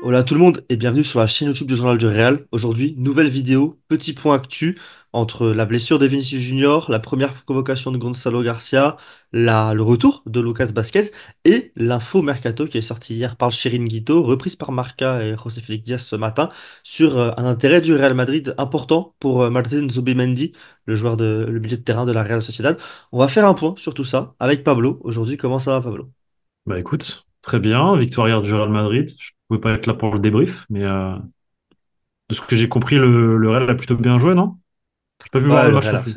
Hola tout le monde et bienvenue sur la chaîne YouTube du Journal du Real. Aujourd'hui, nouvelle vidéo, petit point actu entre la blessure de Vinicius Junior, la première convocation de Gonzalo Garcia, le retour de Lucas Vazquez et l'info mercato qui est sortie hier par le Chiringuito, reprise par Marca et José Félix Diaz ce matin, sur un intérêt du Real Madrid important pour Martin Zubimendi, le milieu de terrain de la Real Sociedad. On va faire un point sur tout ça avec Pablo. Aujourd'hui, comment ça va Pablo? Bah écoute, très bien, victoire hier du Real Madrid. Je pouvais pas être là pour le débrief, mais de ce que j'ai compris, le Real a plutôt bien joué, non? J'ai pas vu voir Ouais, le match non plus.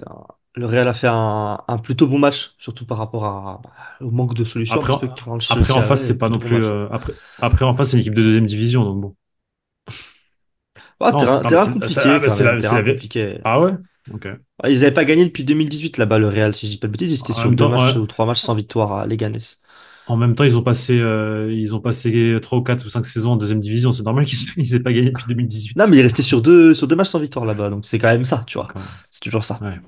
Le Real a fait un plutôt bon match, surtout par rapport au manque de solutions un Après, petit peu que Carlo après Ancelotti en face, avait. c'est pas non Plutôt bon plus. match, ouais. Après en face, c'est une équipe de deuxième division, donc bon. Ah, Non, terrain, non, mais terrain compliqué quand c'est même, c'est terrain compliqué. Ah ouais? Ok. Ah, ils n'avaient pas gagné depuis 2018 là-bas, le Real, si je dis pas de bêtises. Ils étaient En sur même deux temps, matchs ou trois matchs sans victoire à Leganés. en même temps, ils ont passé 3 ou 4 ou 5 saisons en deuxième division. C'est normal qu'ils ils aient pas gagné depuis Non, 2018. mais ils restaient sur deux matchs sans victoire là-bas, donc c'est quand même ça, tu vois. D'accord. C'est toujours ça. Ouais.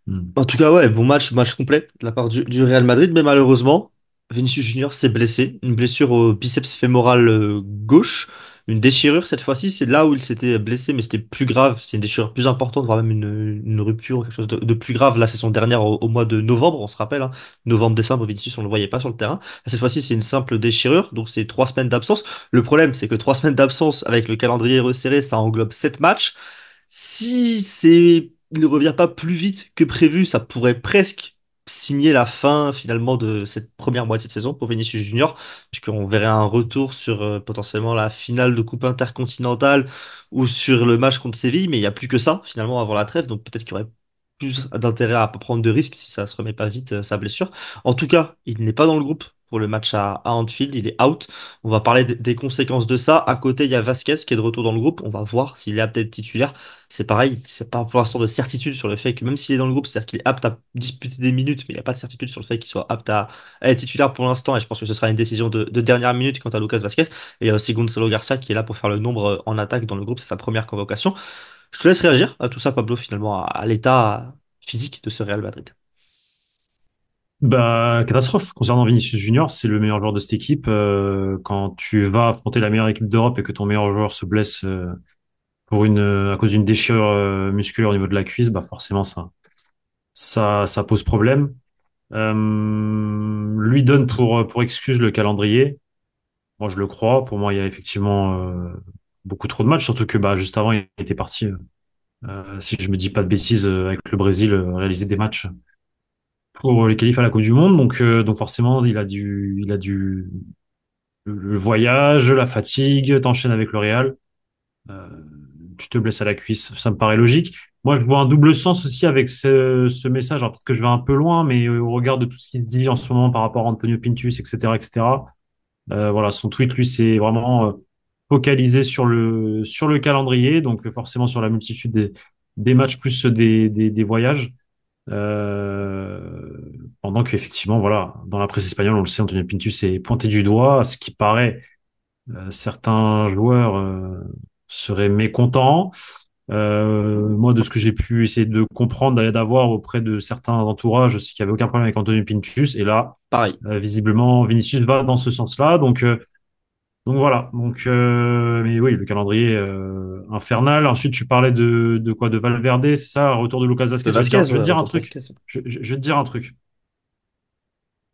Hmm. En tout cas, ouais, bon match, match complet de la part du Real Madrid, mais malheureusement, Vinicius Junior s'est blessé. Une blessure au biceps fémoral gauche, une déchirure cette fois-ci. C'est là où il s'était blessé, mais c'était plus grave. C'était une déchirure plus importante, voire même une rupture, quelque chose de plus grave. Là, c'est son dernier au mois de novembre, on se rappelle. Hein. Novembre-décembre, Vinicius, on ne le voyait pas sur le terrain. Cette fois-ci, c'est une simple déchirure, donc c'est 3 semaines d'absence. Le problème, c'est que 3 semaines d'absence avec le calendrier resserré, ça englobe 7 matchs. Si il ne revient pas plus vite que prévu, ça pourrait presque signer la fin finalement de cette première moitié de saison pour Vinicius Junior, puisqu'on verrait un retour sur potentiellement la finale de Coupe intercontinentale ou sur le match contre Séville, mais il n'y a plus que ça finalement avant la trêve, donc peut-être qu'il y aurait plus d'intérêt à pas prendre de risques si ça se remet pas vite sa blessure. En tout cas, il n'est pas dans le groupe pour le match à Anfield, il est out. On va parler des conséquences de ça. À côté, il y a Vasquez qui est de retour dans le groupe. On va voir s'il est peut-être titulaire. C'est pareil, c'est pas pour l'instant de certitude sur le fait que même s'il est dans le groupe, c'est-à-dire qu'il est apte à disputer des minutes, mais il n'y a pas de certitude sur le fait qu'il soit apte à être titulaire pour l'instant. Et je pense que ce sera une décision de dernière minute quant à Lucas Vasquez. Et il y a aussi Gonzalo Garcia qui est là pour faire le nombre en attaque dans le groupe. C'est sa première convocation. Je te laisse réagir à tout ça, Pablo, finalement, à l'état physique de ce Real Madrid. Bah, catastrophe. Concernant Vinicius Junior, c'est le meilleur joueur de cette équipe. Quand tu vas affronter la meilleure équipe d'Europe et que ton meilleur joueur se blesse à cause d'une déchirure musculaire au niveau de la cuisse, bah forcément ça pose problème. Lui donne pour excuse le calendrier. Moi, je le crois. Pour moi, il y a effectivement beaucoup trop de matchs, surtout que bah juste avant, il était parti. Si je me dis pas de bêtises, avec le Brésil, réaliser des matchs pour les qualifs à la Coupe du Monde. Donc forcément, il a dû le voyage, la fatigue, t'enchaînes avec le Real, euh, tu te blesses à la cuisse, ça me paraît logique. Moi, je vois un double sens aussi avec ce message. Alors peut-être que je vais un peu loin, mais au regard de tout ce qui se dit en ce moment par rapport à Antonio Pintus, etc., etc. Voilà, son tweet, lui, c'est vraiment focalisé sur le calendrier, donc forcément sur la multitude des matchs plus des voyages. Euh, Pendant qu'effectivement, voilà, dans la presse espagnole, on le sait, Antonio Pintus est pointé du doigt, ce qui paraît certains joueurs seraient mécontents. Moi, de ce que j'ai pu essayer de comprendre, d'avoir auprès de certains entourages, c'est qu'il n'y avait aucun problème avec Antonio Pintus. Et là, Pareil. visiblement, Vinicius va dans ce sens-là. Donc voilà. Mais oui, le calendrier infernal. Ensuite, tu parlais de quoi? De Valverde, c'est ça? Retour de Lucas De Vazquez. Vasquez, Je vais te ouais, dire un retour de truc. Vasquez. Je vais te dire un truc.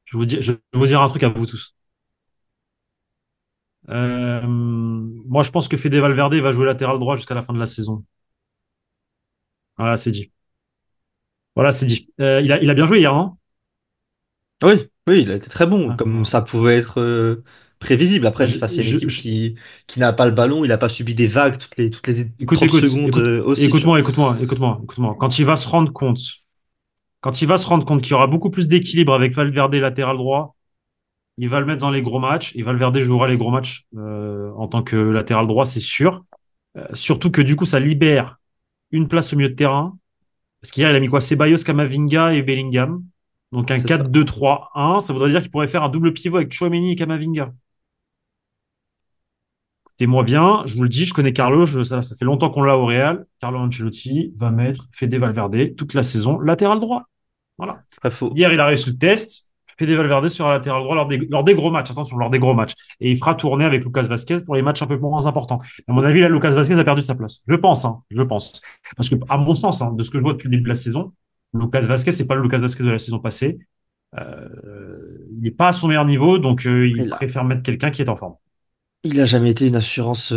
Je vais vous dire un truc à vous tous. Moi, je pense que Fede Valverde va jouer latéral droit jusqu'à la fin de la saison. Voilà, c'est dit. Voilà, c'est dit. Il a bien joué hier, non? Oui, oui, il a été très bon, Ah, comme voilà. ça pouvait être prévisible. Après, c'est Je, face à une je, équipe je- qui n'a pas le ballon, il n'a pas subi des vagues toutes les Écoute, 30 écoute, secondes écoute, aussi, tu vois. écoute-moi. Quand il va se rendre compte qu'il y aura beaucoup plus d'équilibre avec Valverde latéral droit, il va le mettre dans les gros matchs et Valverde jouera les gros matchs en tant que latéral droit, c'est sûr. Surtout que du coup, ça libère une place au milieu de terrain. Parce qu'hier, il a mis quoi? Ceballos, Camavinga et Bellingham. Donc un C'est ça. 4-2-3-1, ça voudrait dire qu'il pourrait faire un double pivot avec Tchouaméni et Camavinga. Écoutez-moi bien, je vous le dis, je connais Carlo, ça fait longtemps qu'on l'a au Real. Carlo Ancelotti va mettre Fede Valverde toute la saison latéral droit. Voilà. Après, faut, Hier, il a réussi le test. Fede Valverde sera latéral droit lors des gros matchs, attention, lors des gros matchs. Et il fera tourner avec Lucas Vasquez pour les matchs un peu moins importants. À mon avis, là, Lucas Vasquez a perdu sa place. Je pense, hein, je pense. Parce que, à mon sens, hein, de ce que je vois depuis le début de la saison, Lucas Vasquez, c'est pas le Lucas Vasquez de la saison passée. Il n'est pas à son meilleur niveau, donc il préfère mettre quelqu'un qui est en forme. Il a jamais été une assurance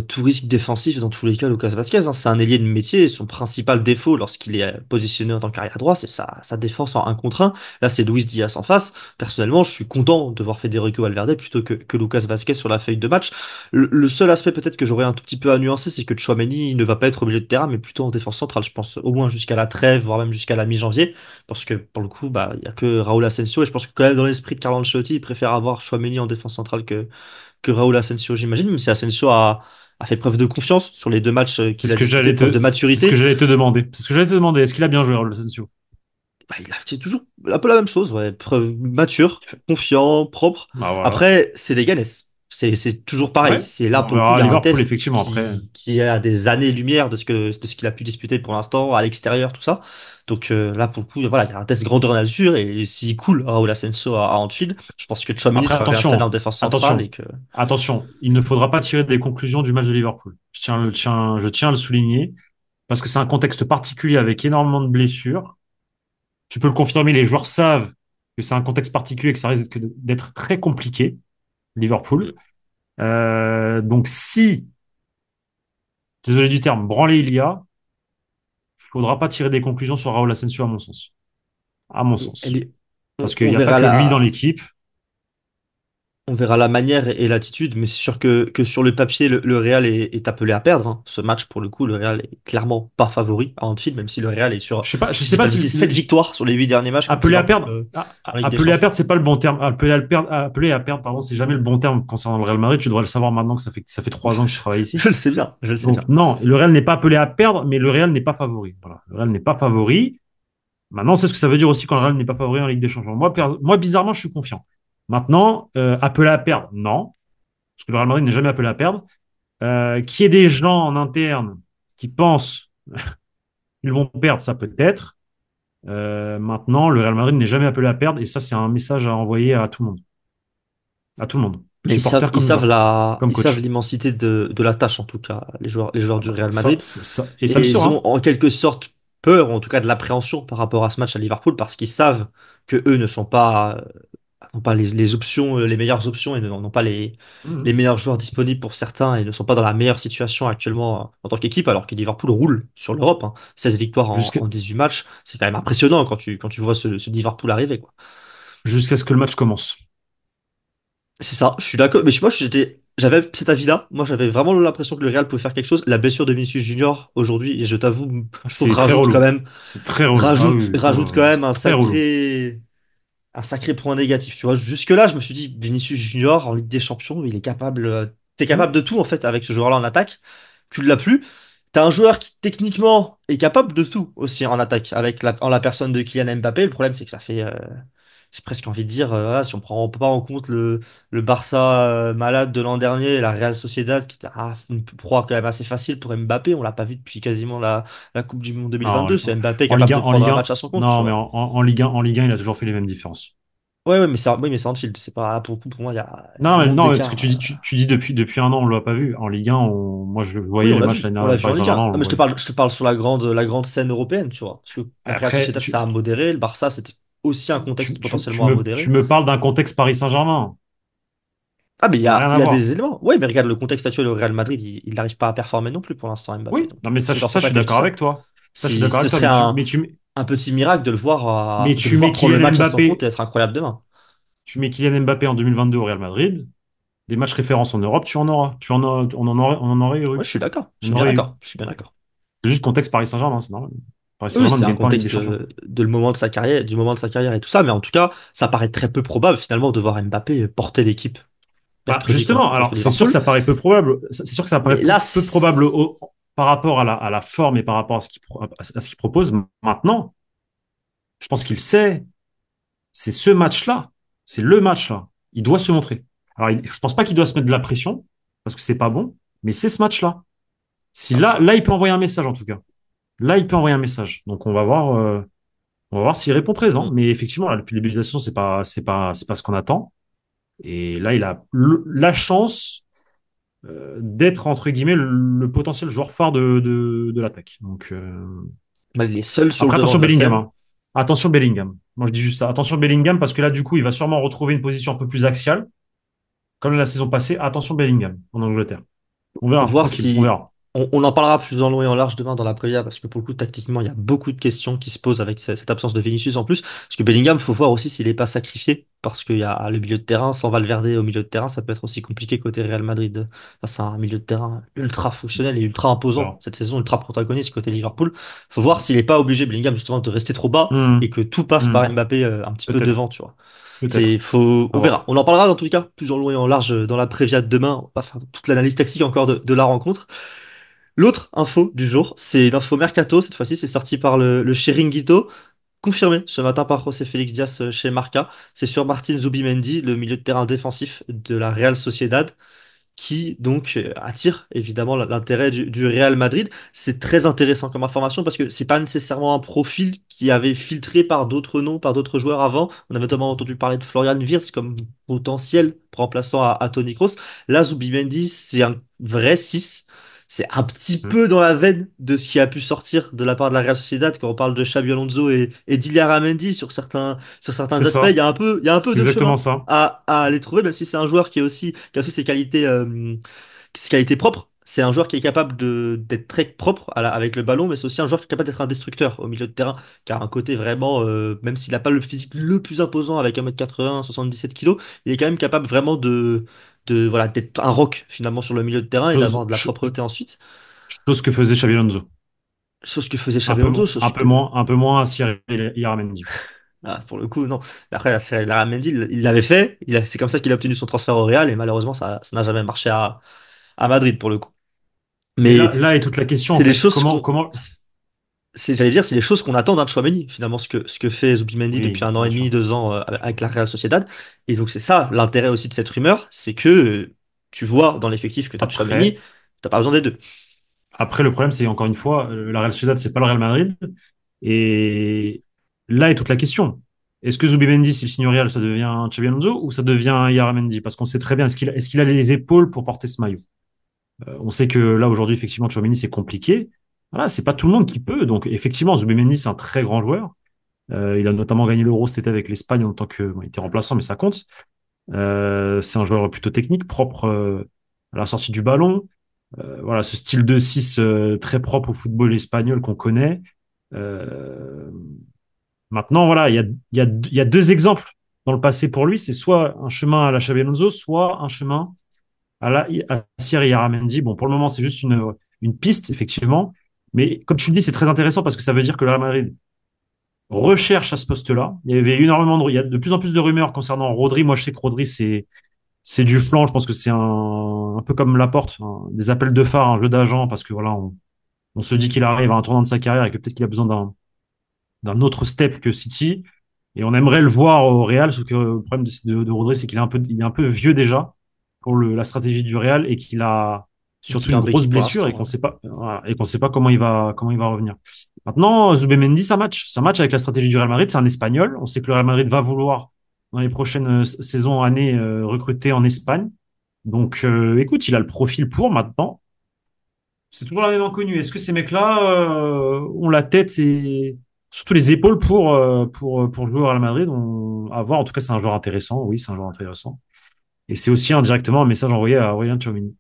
tout risque défensif dans tous les cas, Lucas Vasquez, hein. C'est un ailier de métier. Son principal défaut lorsqu'il est positionné en tant qu'arrière droit, c'est sa défense en 1 contre 1. Là, c'est Luis Diaz en face. Personnellement, je suis content de voir Federico Valverde plutôt que Lucas Vasquez sur la feuille de match. Le seul aspect peut-être que j'aurais un tout petit peu à nuancer, c'est que Tchouaméni ne va pas être au milieu de terrain, mais plutôt en défense centrale, je pense, au moins jusqu'à la trêve, voire même jusqu'à la mi-janvier. Parce que pour le coup, bah, il n'y a que Raúl Asensio. Et je pense que quand même dans l'esprit de Carlo Ancelotti, il préfère avoir Tchouaméni en défense centrale que Raúl Asensio, j'imagine, même si Asensio a fait preuve de confiance sur les 2 matchs qu'il a disputés, preuve de C'est ce que maturité. j'allais te demander. C'est ce que j'allais te demander. Est-ce qu'il a bien joué, Raul Asensio? Bah, il a fait toujours un peu la même chose, ouais. Preuve mature, confiant, propre. Bah voilà. Après, c'est les Ganes. C'est toujours pareil. Ouais. C'est là, On pour le coup, il verra y à a un Liverpool, test effectivement, après. qui est à des années-lumière de ce qu'il a pu disputer pour l'instant, à l'extérieur, tout ça. Donc là, pour le coup, voilà, il y a un test grandeur nature. Et s'il coule Raúl Asensio à Anfield, je pense que Tchouaméni Après, sera réinstallé en attention, défense centrale et attention, que attention. Il ne faudra pas tirer des conclusions du match de Liverpool. Je tiens à le souligner parce que c'est un contexte particulier avec énormément de blessures. Tu peux le confirmer, les joueurs savent que c'est un contexte particulier et que ça risque d'être très compliqué, Liverpool. Donc si, désolé du terme, branlé il y a, il faudra pas tirer des conclusions sur Raúl Asensio à mon sens. À mon elle sens. est- Parce qu'il on n'y a pas verra que lui dans la, l'équipe. On verra la manière et l'attitude, mais c'est sûr que sur le papier, le Real est appelé à perdre, hein. Ce match, pour le coup, le Real est clairement pas favori à Anfield, même si le Real est sur, Je si je sais dis pas pas de si bêtises, 7 victoires sur les 8 derniers matchs contre appeler à Liverpool perdre, en Ligue des appeler à Champions. perdre, c'est pas le bon terme. Appeler à perdre, pardon, c'est jamais le bon terme concernant le Real Madrid. Tu devrais le savoir maintenant que ça fait 3 ans que je travaille ici. Je le sais bien, je le sais Donc bien. non, le Real n'est pas appelé à perdre, mais le Real n'est pas favori. Voilà, le Real n'est pas favori. Maintenant, c'est ce que ça veut dire aussi quand le Real n'est pas favori en Ligue des Champions. Moi, bizarrement, je suis confiant. Maintenant, appelé à perdre, non, parce que le Real Madrid n'est jamais appelé à perdre. Qu'il y ait des gens en interne qui pensent qu'ils vont perdre, ça peut être. Maintenant, le Real Madrid n'est jamais appelé à perdre, et ça, c'est un message à envoyer à tout le monde. À tout le monde. Mais Supporters ils comme savent joueurs, comme ils savent coach. l'immensité de la tâche, en tout cas, les joueurs Ah du bah, Real Madrid. et ça le Et ils ont sera. en quelque sorte peur, ou en tout cas de l'appréhension par rapport à ce match à Liverpool, parce qu'ils savent que eux ne sont pas n'ont pas les options, les meilleures options et n'ont pas les Mhm. meilleurs joueurs disponibles pour certains et ne sont pas dans la meilleure situation actuellement en tant qu'équipe, alors que Liverpool roule sur l'Europe, hein. 16 victoires Jusqu'à en 18 matchs, c'est quand même impressionnant quand tu vois ce Liverpool arriver, quoi. jusqu'à ce que le match commence. C'est ça, je suis d'accord. Mais moi, j'avais cet avis-là. Moi, j'avais vraiment l'impression que le Real pouvait faire quelque chose. La blessure de Vinicius Junior aujourd'hui, et je t'avoue, je trouve C'est très relou. C'est très relou. Ah oui, oui. rajoute quand même C'est très relou. un sacré point négatif. Tu vois, jusque-là, je me suis dit, Vinicius Junior en Ligue des Champions, il est capable, t'es capable Mhm. de tout en fait avec ce joueur-là en attaque. Tu l'as plus. T'as un joueur qui techniquement est capable de tout aussi en attaque avec en la personne de Kylian Mbappé. Le problème, c'est que ça fait, j'ai presque envie de dire, voilà, si on prend pas en compte le Barça malade de l'an dernier, et la Real Sociedad qui était une proie quand même assez facile pour Mbappé. On l'a pas vu depuis quasiment la Coupe du Monde Non, 2022. C'est Mbappé en capable Ligue 1, de prendre un match à son compte, tu non, mais vois. En Ligue 1, il a toujours fait les mêmes différences. Ouais, ouais, mais oui, mais c'est Anfield. C'est pas, pour le coup, pour moi, il y a un Non, monde non, parce que d'écart. tu dis depuis 1 an, on ne l'a pas vu. En Ligue 1, moi, je Oui, voyais on les l'a matchs vu. l'année On dernière l'a du vu en Paris Ligue 1. Saint-Germain, on Non, le mais voyait. je te parle sur la grande scène européenne, tu vois. Parce que la Real Après, Sociedad, ça a modéré. Le Barça, c'était aussi un contexte potentiellement à tu modérer. me parles d'un contexte Paris Saint-Germain. Ah, mais Ça n'a rien il à y a des voir. éléments. Oui, mais regarde le contexte actuel au Real Madrid, il n'arrive pas à performer non plus pour l'instant, Mbappé. Oui, Donc, non, mais c'est ça, pour je ça suis que je dis d'accord ça. avec toi. Ça, je suis Si d'accord ce avec toi, serait un petit miracle de de le tu mets voir prendre le Kylian match à son compte et Mbappé, être incroyable demain. tu mets Kylian Mbappé en 2022 au Real Madrid, des matchs références en Europe, tu en auras. On en aurait Ouais, eu. je suis d'accord. Je On suis en bien aurait eu. d'accord. Je suis bien d'accord. C'est juste contexte Paris Saint-Germain, c'est normal. Paris Oui, Saint-Germain ne c'est un gagne pas en Ligue des contexte Champions. de le moment de sa carrière, du moment de sa carrière et tout ça, mais en tout cas, ça paraît très peu probable finalement de voir Mbappé porter l'équipe Bah, mercredi justement, contre alors c'est sûr que Liverpool. ça paraît peu probable. C'est sûr que ça paraît Mais là, peu probable par rapport à la forme et par rapport à ce qu'il propose. Maintenant, je pense qu'il sait, c'est ce match-là, c'est le match-là. Il doit se montrer. Alors, je pense pas qu'il doit se mettre de la pression, parce que c'est pas bon, mais c'est ce match-là. Si non, là, il peut envoyer un message en tout cas. Là, il peut envoyer un message. Donc, on va voir. On va voir s'il répond présent. Mm. Mais effectivement, là, depuis le début de la saison, c'est pas ce qu'on attend. Et là, il a la chance d'être, entre guillemets, le potentiel joueur phare de l'attaque. Donc, Bah, il est seul sur le après, devant attention de la Bellingham, scène. hein. Attention Bellingham. Moi, je dis juste ça. Attention Bellingham, parce que là, du coup, il va sûrement retrouver une position un peu plus axiale, comme la saison passée. Attention Bellingham, en Angleterre. On Faut verra, voir tranquille, on si verra. on en parlera plus en long et en large demain dans la prévia parce que pour le coup tactiquement il y a beaucoup de questions qui se posent avec cette absence de Vinicius en plus parce que Bellingham faut voir aussi s'il n'est pas sacrifié parce qu'il y a le milieu de terrain sans Valverde au milieu de terrain ça peut être aussi compliqué côté Real Madrid face à un milieu de terrain ultra fonctionnel et ultra On imposant verra. cette saison ultra protagoniste côté Liverpool. Faut voir s'il n'est pas obligé Bellingham justement de rester trop bas et Hmm, que tout passe par hmm. Mbappé un petit peu Peut-être, devant tu vois. peut-être. On À verra. voir. On en parlera dans tous les cas, plus en long et en large dans la prévia de demain. On va faire toute l'analyse tactique encore de la rencontre. L'autre info du jour, c'est une info mercato. Cette fois-ci, c'est sorti par le Chiringuito, confirmé ce matin par José Félix Diaz chez Marca. C'est sur Martin Zubimendi, le milieu de terrain défensif de la Real Sociedad qui donc attire évidemment l'intérêt du Real Madrid. C'est très intéressant comme information parce que c'est pas nécessairement un profil qui avait filtré par d'autres noms, par d'autres joueurs avant. On a notamment entendu parler de Florian Wirtz comme potentiel remplaçant à Toni Kroos. Là, Zubimendi, c'est un vrai 6. C'est un petit Hmm. peu dans la veine de ce qui a pu sortir de la part de la Real Sociedad quand on parle de Xabi Alonso et d'Ilia Ramendi sur certains C'est aspects. ça. Il y a un peu C'est de exactement chemin ça. à aller trouver, même si c'est un joueur qui a aussi ses qualités propres. C'est un joueur qui est capable d'être très propre avec le ballon, mais c'est aussi un joueur qui est capable d'être un destructeur au milieu de terrain, qui a un côté vraiment, même s'il n'a pas le physique le plus imposant avec 1m80, 77 kilos, il est quand même capable vraiment voilà, d'être un rock finalement sur le milieu de terrain et Chose, d'avoir de la propreté ensuite. chose que faisait Xabi Alonso. Chose que faisait Xabi Alonso, chose que, Un peu moins Cyril Iramendi. ah, pour le coup, non. Mais après, la Mendy, il l'avait fait, c'est comme ça qu'il a obtenu son transfert au Real, et malheureusement, ça n'a jamais marché à Madrid pour le coup. Mais Mais là est toute la question, en c'est les fait. choses qu'on, Comment... j'allais dire, c'est les choses qu'on attend d'un Tchouaméni, finalement, ce que fait Zubimendi depuis Oui, un an bien et demi, sûr. 2 ans avec la Real Sociedad. Et donc c'est ça l'intérêt aussi de cette rumeur, c'est que tu vois dans l'effectif que tu as Tchouaméni, Après, t'as pas besoin des deux. le problème, c'est encore une fois, la Real Sociedad, c'est pas le Real Madrid. Et là est toute la question. Est-ce que Zubimendi, s'il signe au Real, ça devient Xabi Alonso ou ça devient Iramendi? Parce qu'on sait très bien, est-ce qu'il a les épaules pour porter ce maillot? On sait que là, aujourd'hui, effectivement, Tchouaméni, c'est compliqué. Voilà, c'est pas tout le monde qui peut. Donc, effectivement, Zubimendi, c'est un très grand joueur. Il a notamment gagné l'Euro cet été avec l'Espagne en tant que, bon, il était remplaçant, mais ça compte. C'est un joueur plutôt technique, propre à la sortie du ballon. Voilà, ce style de 6 très propre au football espagnol qu'on connaît. Euh, Maintenant, voilà, il y a deux exemples dans le passé pour lui. C'est soit un chemin à la Xabi Alonso, soit un chemin à Thierry Aramendi. Bon, pour le moment, c'est juste une piste, effectivement. Mais comme tu le dis, c'est très intéressant parce que ça veut dire que le Real Madrid recherche à ce poste-là. Il y avait il y a de plus en plus de rumeurs concernant Rodri. Moi, je sais que Rodri, c'est du flanc. Je pense que c'est un peu comme Laporte, des appels de phare, un jeu d'agent, parce que voilà, on se dit qu'il arrive à un tournant de sa carrière et que peut-être qu'il a besoin d'un autre step que City. Et on aimerait le voir au Real, sauf que le problème de Rodri, c'est il est un peu vieux déjà pour la stratégie du Real et qu'il a Donc surtout il est une un grosse béquille pour blessure et l'instant. qu'on sait pas, voilà, et qu'on sait pas comment il va revenir. Maintenant, Zubimendi, ça match avec la stratégie du Real Madrid. C'est un Espagnol. On sait que le Real Madrid va vouloir dans les prochaines saisons, années, recruter en Espagne. Donc, écoute, il a le profil pour maintenant. C'est toujours la même inconnue. Est-ce que ces mecs-là ont la tête et surtout les épaules pour jouer au Real Madrid? À voir. En tout cas, c'est un joueur intéressant. Oui, c'est un joueur intéressant. Et c'est aussi indirectement un message envoyé à Aurélien Tchouameni.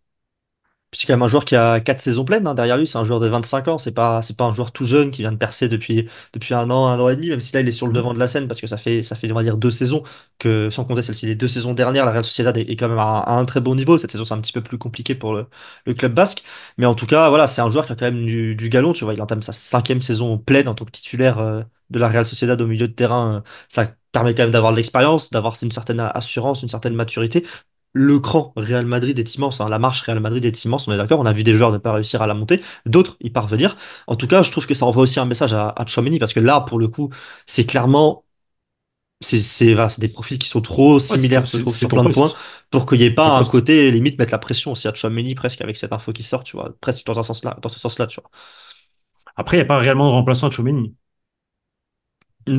C'est quand même un joueur qui a 4 saisons pleines hein, derrière lui. C'est un joueur de 25 ans. C'est pas un joueur tout jeune qui vient de percer depuis un an et demi, même si là il est sur le Mhm. devant de la scène parce que ça fait, on va dire, 2 saisons que, sans compter celle-ci, les 2 saisons dernières, la Real Sociedad est quand même à un très bon niveau. Cette saison, c'est un petit peu plus compliqué pour le club basque. Mais en tout cas, voilà, c'est un joueur qui a quand même du galon. Tu vois, il entame sa 5e saison pleine en tant que titulaire de la Real Sociedad au milieu de terrain. Ça permet quand même d'avoir de l'expérience, d'avoir une certaine assurance, une certaine maturité. Le cran Real Madrid est immense, hein. La marche Real Madrid est immense, on est d'accord. On a vu des joueurs ne pas réussir à la monter, d'autres y parvenir. En tout cas, je trouve que ça envoie aussi un message à Tchouaméni parce que là, pour le coup, c'est clairement, voilà, c'est des profils qui sont trop Ouais, similaires, je trouve, c'est sur ton plein de points, poste. pour qu'il n'y ait Ton pas un poste. côté limite mettre la pression aussi à Tchouaméni presque avec cette info qui sort, tu vois, presque dans ce sens-là, tu vois. Après, il n'y a pas réellement de remplaçant à Tchouameni.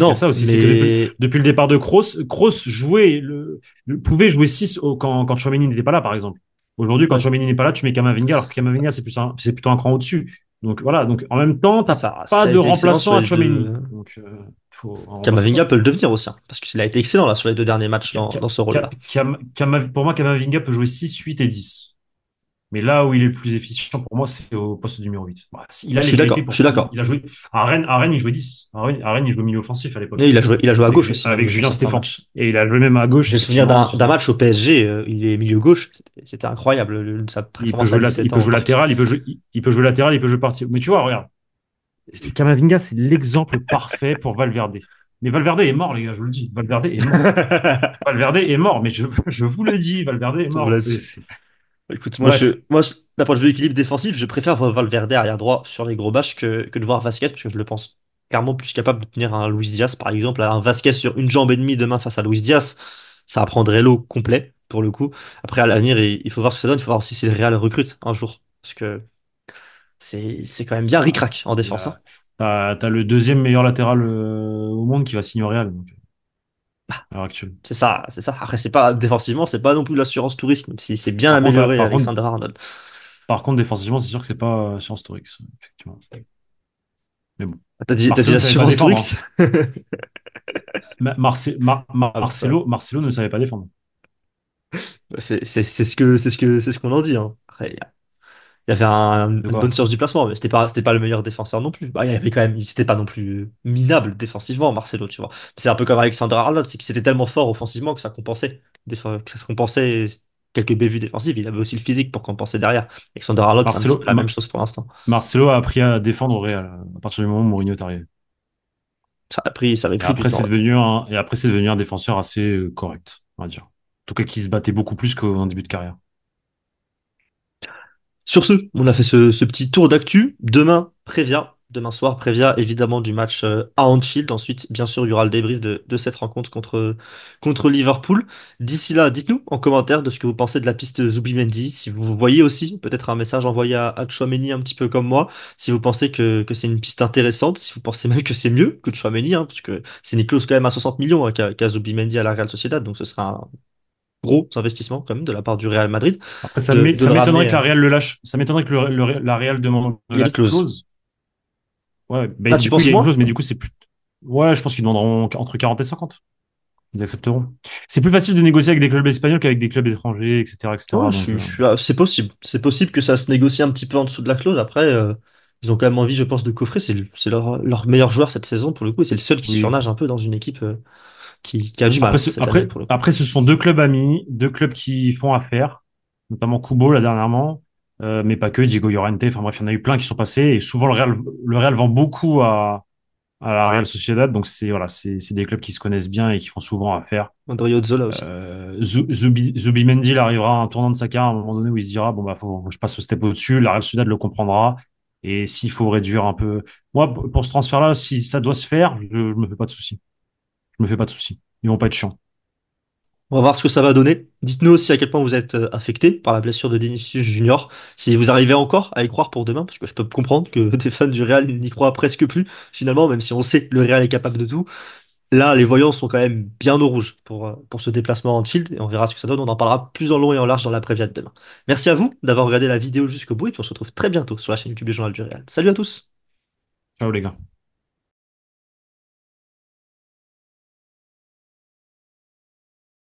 Il y a ça Non, aussi, c'est que mais depuis le départ de Kroos, Kroos jouait pouvait jouer 6 quand Tchouaméni n'était pas là, par exemple. Aujourd'hui, quand ouais, Tchouaméni n'est pas là, tu mets Kamavinga, alors que Kamavinga, c'est plutôt un cran au-dessus. Donc voilà, donc en même temps, t'as ça pas a de été excellent sur remplaçant à les Tchouaméni. deux. Donc il faut un Kamavinga remplaçant. peut le devenir aussi, hein, parce qu'il a été excellent là sur les deux derniers matchs Ka- dans Ka- ce rôle-là. Pour moi, Kamavinga peut jouer 6, 8 et 10. Mais là où il est le plus efficient pour moi, c'est au poste de numéro 8. Bah, il Je a les suis qualités d'accord, je pour suis faire. d'accord. Il a joué à Rennes, il jouait 10. À Rennes, il jouait milieu offensif à Et l'époque, il a joué à gauche aussi même avec sur Julien certains Stéphan. matchs. Et il a joué même à gauche, J'ai le souvenir effectivement. d'un match au PSG, il est milieu gauche, c'était incroyable, sa Il peut performance à jouer, il 17 peut ans au jouer Barça. latéral, il peut jouer latéral, il peut jouer parti. Mais tu vois, regarde, Camavinga, c'est l'exemple parfait pour Valverde. Mais Valverde est mort, les gars, je vous le dis. Valverde est mort. Valverde est mort, mais je vous le dis, Valverde est Je tombe mort. là-dessus. Écoute, Bref, d'un point de vue équilibre défensif, je préfère voir Valverde arrière droit sur les gros matchs que de voir Vasquez, parce que je le pense clairement plus capable de tenir un Luis Diaz, par exemple. Un Vasquez sur une jambe et demie demain face à Luis Diaz, ça prendrait l'eau complet, pour le coup. Après, à l'avenir, il faut voir ce que ça donne, il faut voir si c'est le Real recrute un jour. Parce que c'est quand même bien ah, ric-rac en défense, hein. là, t'as le deuxième meilleur latéral au monde qui va signer au Real, donc, à l'heure actuelle. C'est ça, c'est ça. Après, c'est pas défensivement, c'est pas non plus l'assurance touriste, même si c'est bien Par contre, amélioré par contre, Alexander Arnold. par contre, défensivement, c'est sûr que c'est pas Science Torix, effectivement. Mais bon. T'as dit Marcelo ne savait pas l'assurance défendre, touriste? hein. Ah, bah, ça. Marcelo ne savait pas défendre. C'est ce qu'on en dit, hein. Après, il y avait De une bonne quoi? séance du placement, mais c'était pas le meilleur défenseur non plus. Bah, il y avait quand même, c'était pas non plus minable défensivement, Marcelo, tu vois. C'est un peu comme Alexander Arnold, c'est qu'il était tellement fort offensivement que ça compensait. Que ça se compensait quelques bévues défensives. Il avait aussi le physique pour compenser derrière. Alexander Arnold, c'est un petit Marcelo, peu la même chose pour l'instant. Marcelo a appris à défendre au Real à partir du moment où Mourinho est arrivé. Ça avait pris du temps. Ouais. Et après, c'est devenu un défenseur assez correct, on va dire. En tout cas, qui se battait beaucoup plus qu'en début de carrière. Sur ce, on a fait ce petit tour d'actu. Demain soir, Prévia évidemment du match à Anfield. Ensuite, bien sûr, il y aura le débrief de cette rencontre contre Liverpool. D'ici là, dites-nous en commentaire de ce que vous pensez de la piste Zubimendi. Si vous voyez aussi peut-être un message envoyé à Tchouaméni un petit peu comme moi. Si vous pensez que c'est une piste intéressante, si vous pensez même que c'est mieux que Tchouaméni, hein, parce que c'est une clause quand même à 60 millions hein, qu'a Zubimendi à la Real Sociedad. Donc ce sera un gros investissement quand même de la part du Real Madrid Après, de ça le m'étonnerait ramener. que la Real le lâche. Ça m'étonnerait que la Real demande Il y a la une clause. clause. Ouais, Ah, tu du coup, il penses y a une moins? clause, mais du coup, c'est plus. Ouais, je pense qu'ils demanderont entre 40 et 50. Ils accepteront. C'est plus facile de négocier avec des clubs espagnols qu'avec des clubs étrangers, etc., Ouais, etc. Donc, c'est possible. C'est possible que ça se négocie un petit peu en dessous de la clause. Après, ils ont quand même envie, je pense, de coffrer. C'est leur meilleur joueur cette saison pour le coup. Et c'est le seul qui oui. surnage un peu dans une équipe qui a du mal cette année pour le coup. Après, ce sont deux clubs amis, deux clubs qui font affaire, notamment Kubo, là, dernièrement, mais pas que, Diego Llorente. Enfin bref, il y en a eu plein qui sont passés. Et souvent, le Real vend beaucoup à la Real Sociedad. Donc, voilà, c'est des clubs qui se connaissent bien et qui font souvent affaire. Odriozola aussi. Zubimendi, il arrivera à un tournant de sa carrière à un moment donné où il se dira, bon, bah, faut que je passe au step au-dessus. La Real Sociedad le comprendra. Et s'il faut réduire un peu. Moi, pour ce transfert-là, si ça doit se faire, je me fais pas de soucis. Je me fais pas de soucis. Ils vont pas être chiants. On va voir ce que ça va donner. Dites-nous aussi à quel point vous êtes affecté par la blessure de Vinicius Junior. Si vous arrivez encore à y croire pour demain, parce que je peux comprendre que des fans du Real n'y croient presque plus, finalement, même si on sait que le Real est capable de tout. Là, les voyants sont quand même bien au rouge pour ce déplacement en Anfield et on verra ce que ça donne. On en parlera plus en long et en large dans la prévia de demain. Merci à vous d'avoir regardé la vidéo jusqu'au bout et puis on se retrouve très bientôt sur la chaîne YouTube du Journal du Réal. Salut à tous! Ciao les gars.